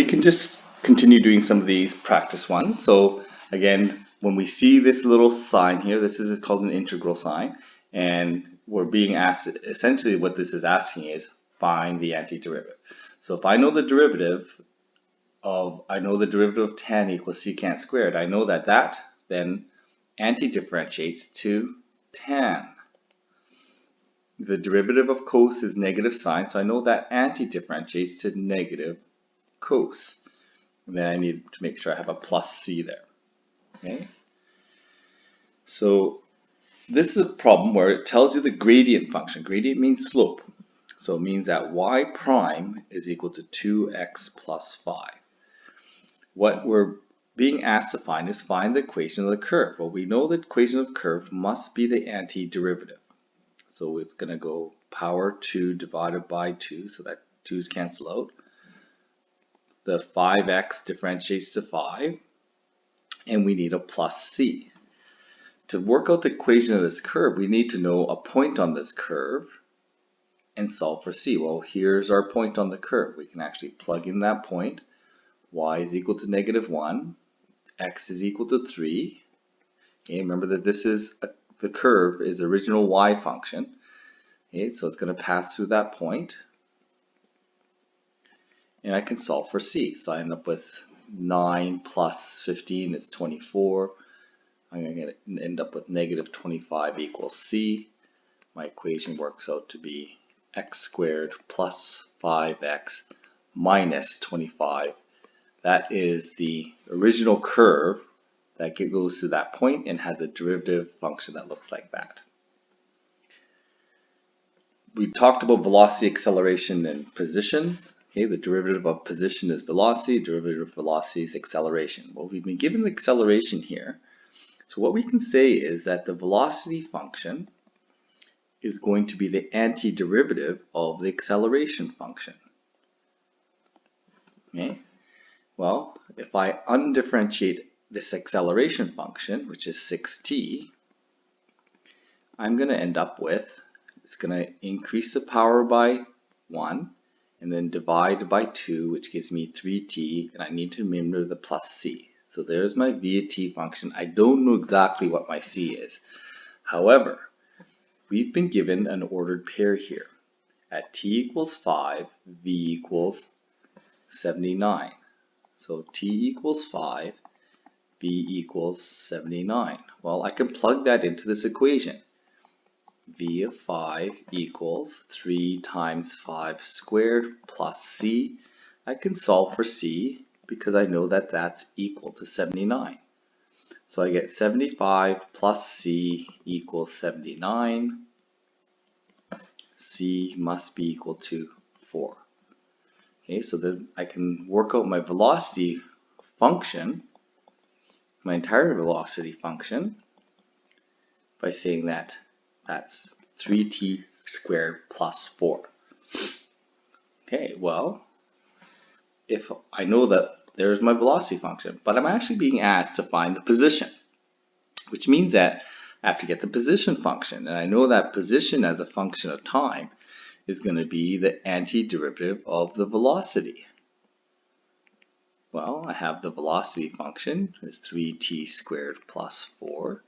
we can just continue doing some of these practice ones. So again, when we see this little sign here, this is called an integral sign, and we're being asked, essentially what this is asking is find the antiderivative. So if I know the derivative of tan equals secant squared, I know that that then anti-differentiates to tan. The derivative of cos is negative sine, so I know that anti-differentiates to negative cos. And then I need to make sure I have a plus c there. Okay. So this is a problem where it tells you the gradient function. Gradient means slope. So it means that y prime is equal to 2x plus 5. What we're being asked to find is find the equation of the curve. Well, we know the equation of the curve must be the antiderivative. So it's going to go power 2 divided by 2, so that 2's cancel out. The 5x differentiates to 5, and we need a plus c. To work out the equation of this curve, we need to know a point on this curve and solve for c. Well, here's our point on the curve. We can actually plug in that point. Y is equal to -1, x is equal to 3. Okay, remember that this is the curve is original y function. Okay, so it's going to pass through that point. And I can solve for c. So I end up with 9 plus 15 is 24. I'm going to end up with -25 equals c. My equation works out to be x squared plus 5x minus 25. That is the original curve that goes through that point and has a derivative function that looks like that. We talked about velocity, acceleration, and position. Okay, the derivative of position is velocity, derivative of velocity is acceleration. Well, we've been given the acceleration here. So what we can say is that the velocity function is going to be the antiderivative of the acceleration function. Okay? Well, if I undifferentiate this acceleration function, which is 6t, I'm going to end up with, it's going to increase the power by 1, and then divide by 2, which gives me 3t, and I need to remember the plus c. So there's my v of t function. I don't know exactly what my c is. However, we've been given an ordered pair here. At t equals 5, v equals 79. So t equals 5, v equals 79. Well, I can plug that into this equation. V of 5 equals 3 times 5 squared plus c. I can solve for c because I know that that's equal to 79. So I get 75 plus c equals 79. C must be equal to 4. Okay, so then I can work out my velocity function, my entire velocity function, by saying that that's 3t squared plus 4. Okay, well, if I know that there's my velocity function, but I'm actually being asked to find the position, which means that I have to get the position function, and I know that position as a function of time is going to be the antiderivative of the velocity. Well, I have the velocity function is 3t squared plus 4.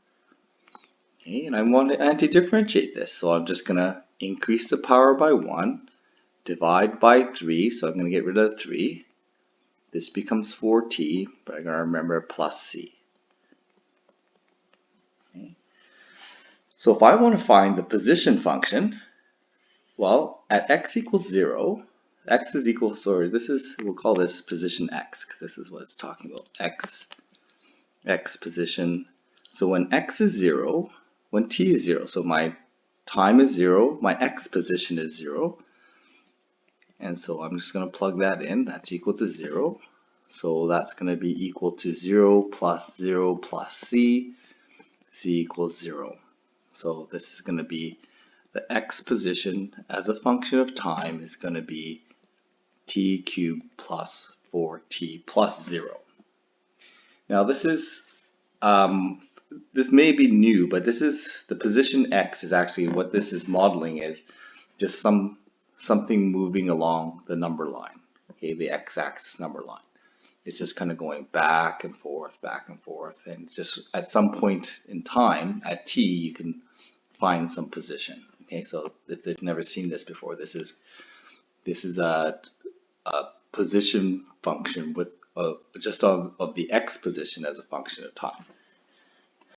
Okay, and I want to antidifferentiate this, so I'm just going to increase the power by 1, divide by 3, so I'm going to get rid of 3. This becomes 4t, but I'm going to remember plus c. Okay. So if I want to find the position function, well, at x equals 0, x is equal, sorry, we'll call this position x, because this is what it's talking about, x position. So when x is 0, when t is 0, so my time is 0, my x position is 0, and so I'm just going to plug that in, that's equal to 0. So that's going to be equal to 0 plus c, c equals 0. So this is going to be the x position as a function of time is going to be t cubed plus 4t plus 0. Now this may be new, but this is the position x is actually what this is modeling is just something moving along the number line. okay, the x-axis number line. It's just kind of going back and forth, and just at some point in time, at t, you can find some position. Okay, so if they've never seen this before, this is a position function with just of the x position as a function of time.